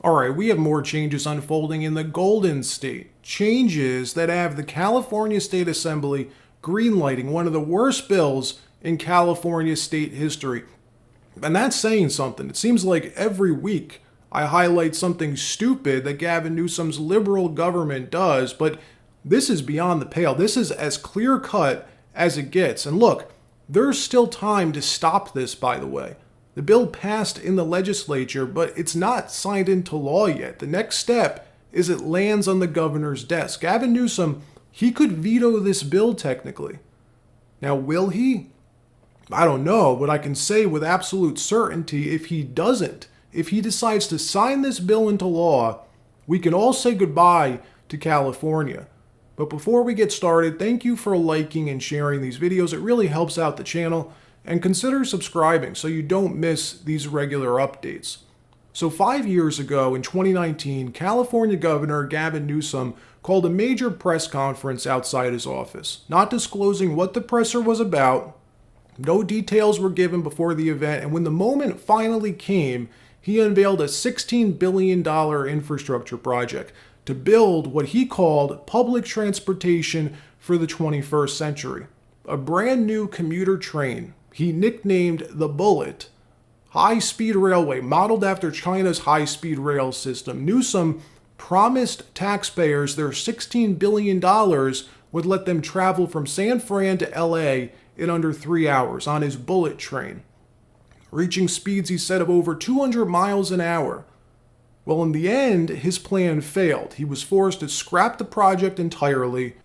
All right, we have more changes unfolding in the Golden State. Changes that have the California State Assembly greenlighting one of the worst bills in California state history. And that's saying something. It seems like every week I highlight something stupid that Gavin Newsom's liberal government does, but this is beyond the pale. This is as clear cut as it gets. And look, there's still time to stop this, by the way. The bill passed in the legislature, but it's not signed into law yet. The next step is it lands on the governor's desk. Gavin Newsom, he could veto this bill technically. Now, will he? I don't know, but I can say with absolute certainty if he doesn't, if he decides to sign this bill into law, we can all say goodbye to California. But before we get started, thank you for liking and sharing these videos. It really helps out the channel. And consider subscribing so you don't miss these regular updates. So 5 years ago in 2019, California Governor Gavin Newsom called a major press conference outside his office, not disclosing what the presser was about. No details were given before the event, and when the moment finally came, he unveiled a $16 billion infrastructure project to build what he called public transportation for the 21st century. A brand new commuter train he nicknamed the Bullet, high-speed railway modeled after China's high-speed rail system. Newsom promised taxpayers their $16 billion would let them travel from San Fran to LA in under 3 hours on his Bullet train, reaching speeds, he said, of over 200 miles an hour. Well, in the end, his plan failed. He was forced to scrap the project entirely.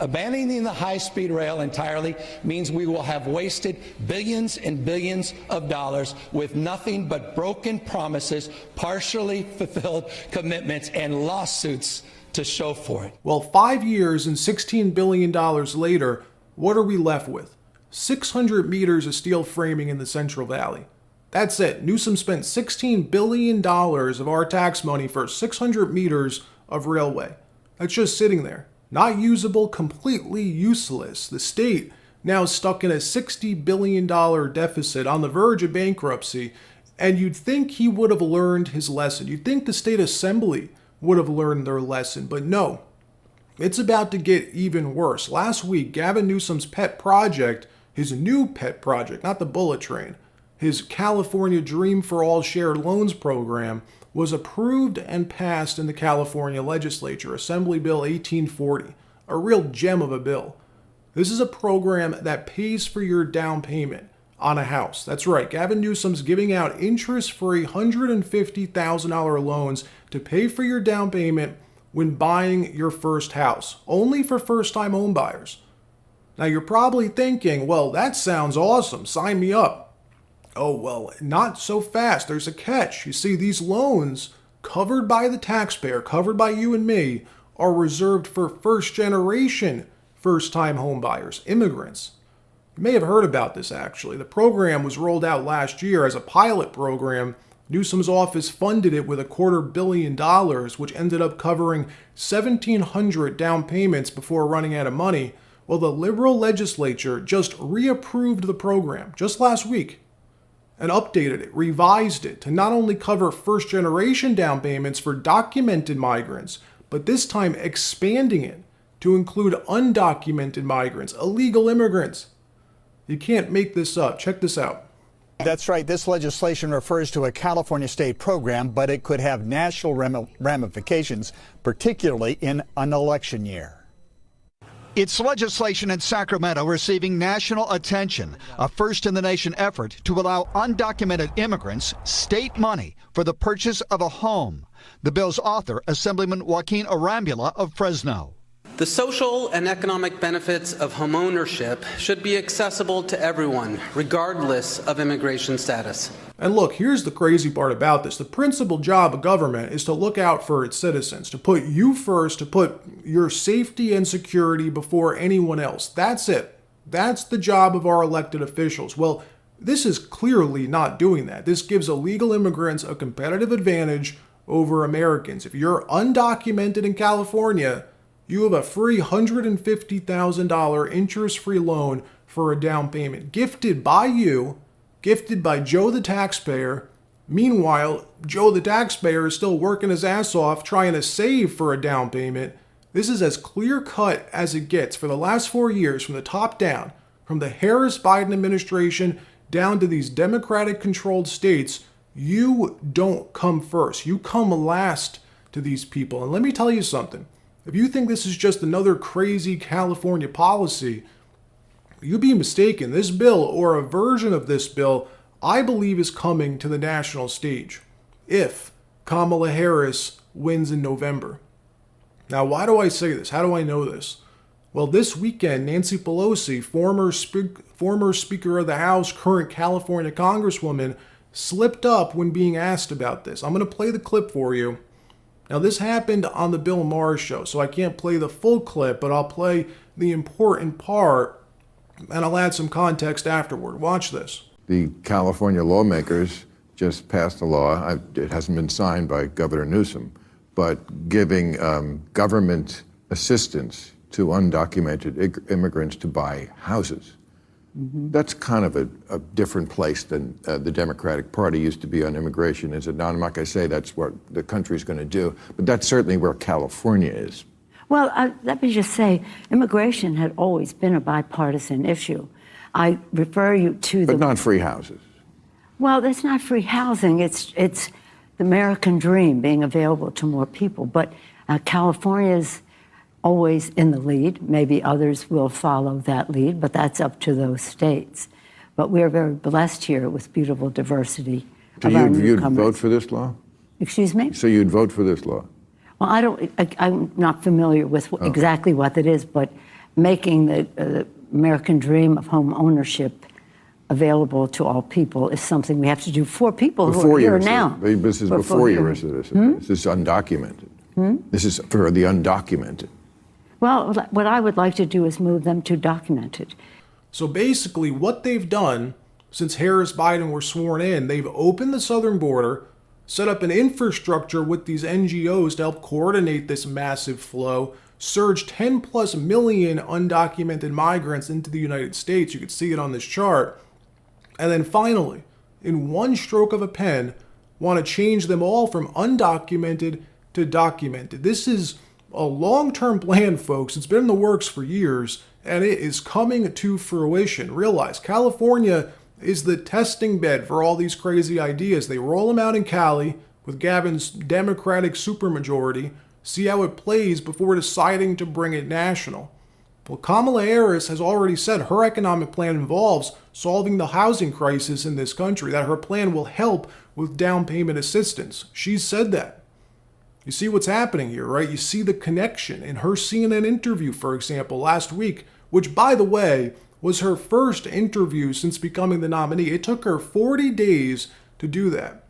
Abandoning the high-speed rail entirely means we will have wasted billions and billions of dollars with nothing but broken promises, partially fulfilled commitments, and lawsuits to show for it. Well, 5 years and $16 billion later, what are we left with? 600 meters of steel framing in the Central Valley. That's it. Newsom spent $16 billion of our tax money for 600 meters of railway. That's just sitting there. Not usable, completely useless. The state now stuck in a $60 billion deficit on the verge of bankruptcy, and you'd think he would have learned his lesson. You'd think the state assembly would have learned their lesson, but no. It's about to get even worse. Last week, Gavin Newsom's pet project, his new pet project, not the bullet train, his California Dream for All Shared Loans program, was approved and passed in the California legislature, Assembly Bill 1840, a real gem of a bill. This is a program that pays for your down payment on a house. That's right, Gavin Newsom's giving out interest-free $150,000 loans to pay for your down payment when buying your first house, only for first-time home buyers. Now you're probably thinking, well, that sounds awesome, sign me up. Oh, well, not so fast. There's a catch. You see, these loans, covered by the taxpayer, covered by you and me, are reserved for first-generation first-time home buyers, immigrants. You may have heard about this, actually. The program was rolled out last year as a pilot program. Newsom's office funded it with $250 million, which ended up covering 1,700 down payments before running out of money. Well, the liberal legislature just reapproved the program just last week, and updated it, revised it to not only cover first-generation down payments for documented migrants, but this time expanding it to include undocumented migrants, illegal immigrants. You can't make this up. Check this out. That's right. This legislation refers to a California state program, but it could have national ramifications, particularly in an election year. It's legislation in Sacramento receiving national attention, a first-in-the-nation effort to allow undocumented immigrants state money for the purchase of a home. The bill's author, Assemblyman Joaquin Arambula of Fresno. The social and economic benefits of homeownership should be accessible to everyone, regardless of immigration status. And look, here's the crazy part about this. The principal job of government is to look out for its citizens, to put you first, to put your safety and security before anyone else. That's it. That's the job of our elected officials. Well, this is clearly not doing that. This gives illegal immigrants a competitive advantage over Americans. If you're undocumented in California, you have a free $150,000 interest-free loan for a down payment, gifted by you, gifted by Joe the taxpayer, Meanwhile, Joe the taxpayer is still working his ass off trying to save for a down payment. This is as clear-cut as it gets for the last 4 years from the top down, from the Harris-Biden administration down to these Democratic-controlled states. You don't come first. You come last to these people. And let me tell you something. If you think this is just another crazy California policy, you'd be mistaken. This bill, or a version of this bill, I believe is coming to the national stage if Kamala Harris wins in November. Now, why do I say this? How do I know this? Well, this weekend, Nancy Pelosi, former Speaker of the House, current California Congresswoman, slipped up when being asked about this. I'm going to play the clip for you. Now, this happened on the Bill Maher show, so I can't play the full clip, but I'll play the important part, and I'll add some context afterward. Watch this. The California lawmakers just passed a law. It hasn't been signed by Governor Newsom, but giving government assistance to undocumented immigrants to buy houses. Mm-hmm. That's kind of a different place than the Democratic Party used to be on immigration, is it not? I'm not going to say that's what the country's going to do, but that's certainly where California is. Well, let me just say, immigration had always been a bipartisan issue. I refer you to But not free houses. Well, that's not free housing. It's the American dream being available to more people. But California's always in the lead. Maybe others will follow that lead, but that's up to those states. But we're very blessed here with beautiful diversity. So you'd vote for this law? Excuse me? So you'd vote for this law? Well, I'm not familiar with exactly what it is, but making the American dream of home ownership available to all people is something we have to do for people who are here now. This is before your residency. This is undocumented. This is for the undocumented. Well, what I would like to do is move them to documented. So basically what they've done since Harris Biden were sworn in, they've opened the southern border, set up an infrastructure with these NGOs to help coordinate this massive flow, surge 10 plus million undocumented migrants into the United States. You can see it on this chart. And then finally, in one stroke of a pen, want to change them all from undocumented to documented. This is a long-term plan, folks. It's been in the works for years, and it is coming to fruition. Realize California is the testing bed for all these crazy ideas. They roll them out in Cali with Gavin's Democratic supermajority, see how it plays before deciding to bring it national. Well, Kamala Harris has already said her economic plan involves solving the housing crisis in this country, that her plan will help with down payment assistance. She's said that. You see what's happening here, right? You see the connection in her CNN interview, for example, last week, which, by the way, was her first interview since becoming the nominee. It took her 40 days to do that.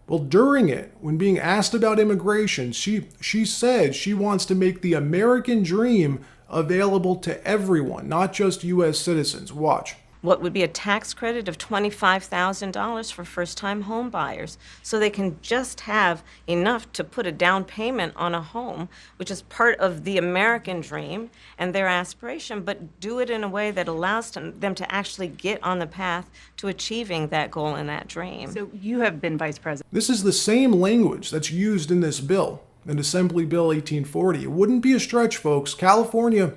Well, during it, when being asked about immigration, she said she wants to make the American dream available to everyone, not just U.S. citizens. Watch. What would be a tax credit of $25,000 for first-time home buyers, so they can just have enough to put a down payment on a home, which is part of the American dream and their aspiration, but do it in a way that allows them to actually get on the path to achieving that goal and that dream. So you have been vice president. This is the same language that's used in this bill, in Assembly Bill 1840. It wouldn't be a stretch, folks. California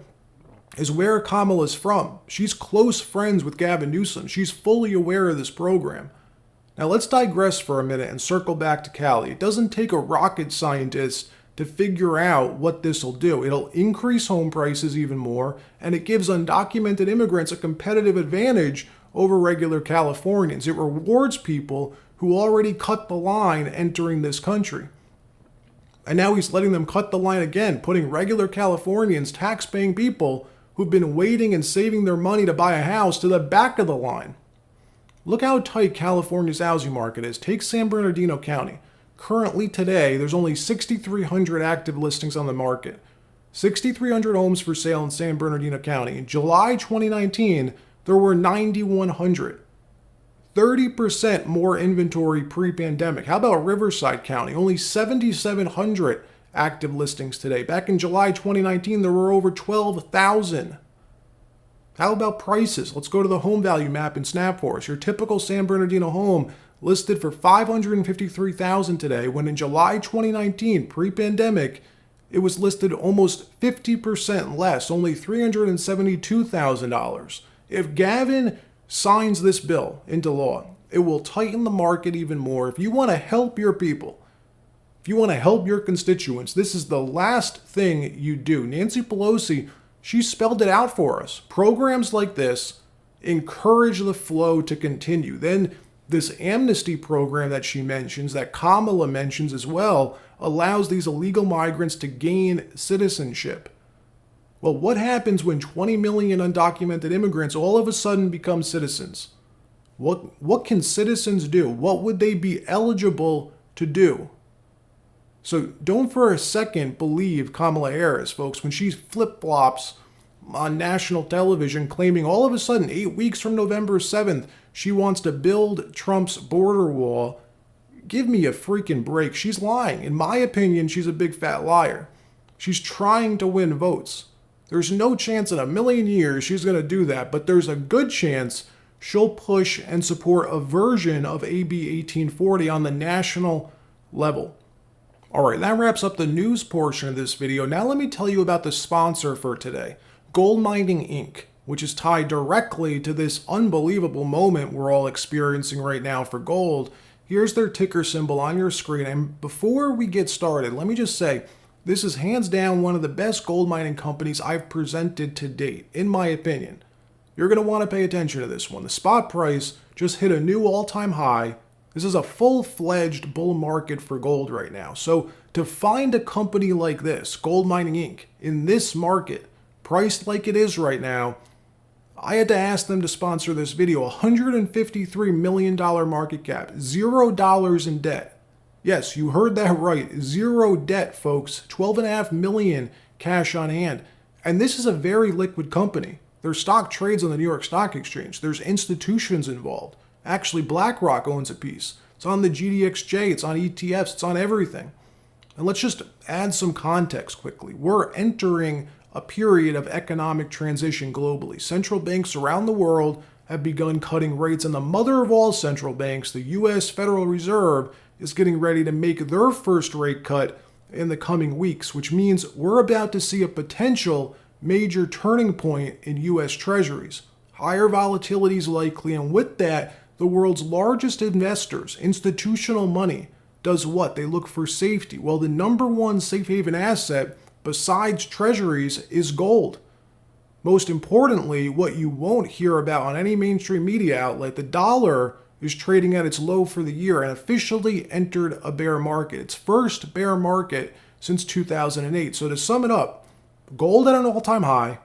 is where Kamala's from. She's close friends with Gavin Newsom. She's fully aware of this program. Now let's digress for a minute and circle back to Cali. It doesn't take a rocket scientist to figure out what this will do. It'll increase home prices even more, and it gives undocumented immigrants a competitive advantage over regular Californians. It rewards people who already cut the line entering this country. And now he's letting them cut the line again, putting regular Californians, tax-paying people who've been waiting and saving their money to buy a house to the back of the line. Look how tight California's housing market is. Take San Bernardino County. Currently today, there's only 6,300 active listings on the market. 6,300 homes for sale in San Bernardino County. In July 2019, there were 9,100. 30% more inventory pre-pandemic. How about Riverside County? Only 7,700 active listings today. Back in July 2019, there were over 12,000. How about prices? Let's go to the home value map in Snapforce. Your typical San Bernardino home listed for $553,000 today, when in July 2019, pre-pandemic, it was listed almost 50% less, only $372,000. If Gavin signs this bill into law, it will tighten the market even more. If you want to help your people, if you want to help your constituents, this is the last thing you do. Nancy Pelosi, she spelled it out for us. Programs like this encourage the flow to continue. Then this amnesty program that she mentions, that Kamala mentions as well, allows these illegal migrants to gain citizenship. Well, what happens when 20 million undocumented immigrants all of a sudden become citizens? What can citizens do? What would they be eligible to do? So don't for a second believe Kamala Harris, folks, when she flip-flops on national television claiming all of a sudden 8 weeks from November 7th, she wants to build Trump's border wall. Give me a freaking break. She's lying. In my opinion, she's a big fat liar. She's trying to win votes. There's no chance in a million years she's going to do that, but there's a good chance she'll push and support a version of AB 1840 on the national level. All right, that wraps up the news portion of this video. Now let me tell you about the sponsor for today, Gold Mining Inc., which is tied directly to this unbelievable moment we're all experiencing right now for gold. Here's their ticker symbol on your screen. And before we get started, let me just say, this is hands down one of the best gold mining companies I've presented to date, in my opinion. You're going to want to pay attention to this one. The spot price just hit a new all-time high. This is a full-fledged bull market for gold right now. So to find a company like this, Gold Mining Inc., in this market, priced like it is right now, I had to ask them to sponsor this video. $153 million market cap, $0 in debt. Yes, you heard that right. Zero debt, folks. $12.5 million cash on hand. And this is a very liquid company. Their stock trades on the New York Stock Exchange. There's institutions involved. Actually, BlackRock owns a piece. It's on the GLDG, it's on ETFs, it's on everything. And let's just add some context quickly. We're entering a period of economic transition globally. Central banks around the world have begun cutting rates, and the mother of all central banks, the U.S. Federal Reserve, is getting ready to make their first rate cut in the coming weeks, which means we're about to see a potential major turning point in U.S. Treasuries. Higher volatility is likely, and with that, the world's largest investors, institutional money, does what? They look for safety. Well, the number one safe haven asset besides treasuries is gold. Most importantly, what you won't hear about on any mainstream media outlet, the dollar is trading at its low for the year and officially entered a bear market. Its first bear market since 2008. So to sum it up, gold at an all-time high,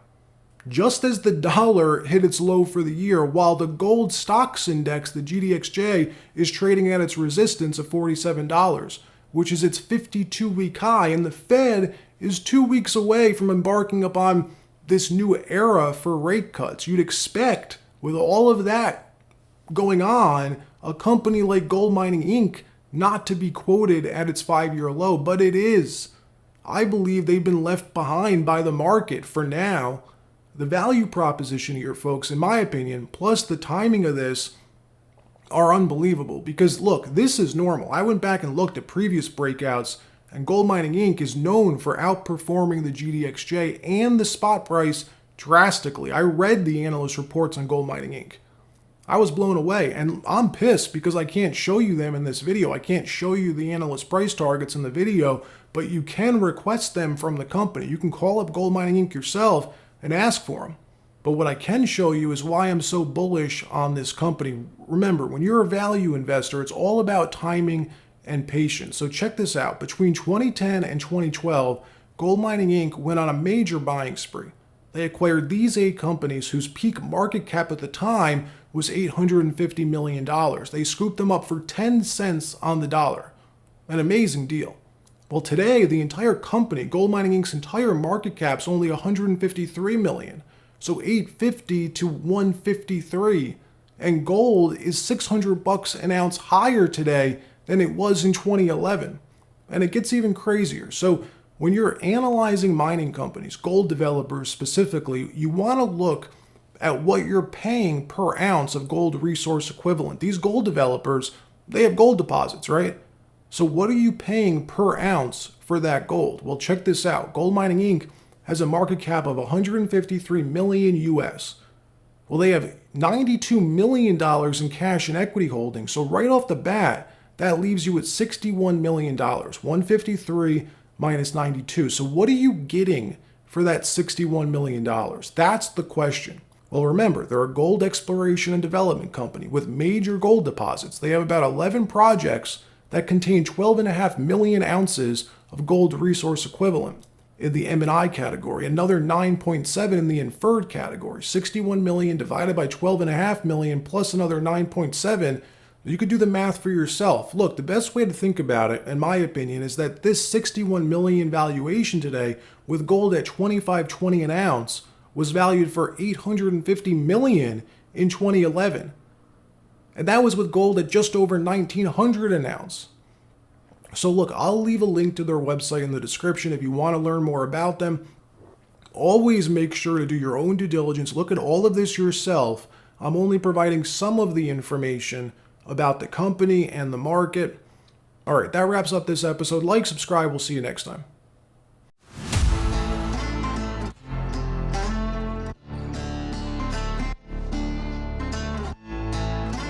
just as the dollar hit its low for the year, while the gold stocks index, the GDXJ, is trading at its resistance of $47, which is its 52-week high, and the Fed is 2 weeks away from embarking upon this new era for rate cuts. You'd expect, with all of that going on, a company like Gold Mining Inc. not to be quoted at its 5-year low, but it is. I believe they've been left behind by the market for now. The value proposition here, folks, in my opinion, plus the timing of this, are unbelievable. Because look, this is normal. I went back and looked at previous breakouts, and Gold Mining Inc. is known for outperforming the GDXJ and the spot price drastically. I read the analyst reports on Gold Mining Inc. I was blown away, and I'm pissed because I can't show you them in this video. I can't show you the analyst price targets in the video, but you can request them from the company. You can call up Gold Mining Inc. yourself and ask for them. But what I can show you is why I'm so bullish on this company. Remember, when you're a value investor, it's all about timing and patience. So check this out. Between 2010 and 2012, Gold Mining Inc. went on a major buying spree. They acquired these 8 companies whose peak market cap at the time was $850 million. They scooped them up for 10 cents on the dollar. An amazing deal. Well, today, the entire company, Gold Mining Inc.'s entire market cap is only $153 million. So 850 to 153. And gold is $600 an ounce higher today than it was in 2011. And it gets even crazier. So when you're analyzing mining companies, gold developers specifically, you want to look at what you're paying per ounce of gold resource equivalent. These gold developers, They have gold deposits, right? So what are you paying per ounce for that gold? Well, check this out. Gold Mining Inc. has a market cap of 153 million US. Well, they have $92 million in cash and equity holdings. So right off the bat, that leaves you at $61 million. 153 minus 92. So what are you getting for that $61 million? That's the question. Well, remember, they're a gold exploration and development company with major gold deposits. They have about 11 projects that contain 12.5 million ounces of gold resource equivalent in the M&I category, another 9.7 in the inferred category. 61 million divided by 12.5 million plus another 9.7. You could do the math for yourself. Look, the best way to think about it, in my opinion, is that this 61 million valuation today with gold at $25.20 an ounce was valued for $850 million in 2011. And that was with gold at just over $1,900 an ounce. So look, I'll leave a link to their website in the description if you want to learn more about them. Always make sure to do your own due diligence. Look at all of this yourself. I'm only providing some of the information about the company and the market. All right, that wraps up this episode. Like, subscribe. We'll see you next time.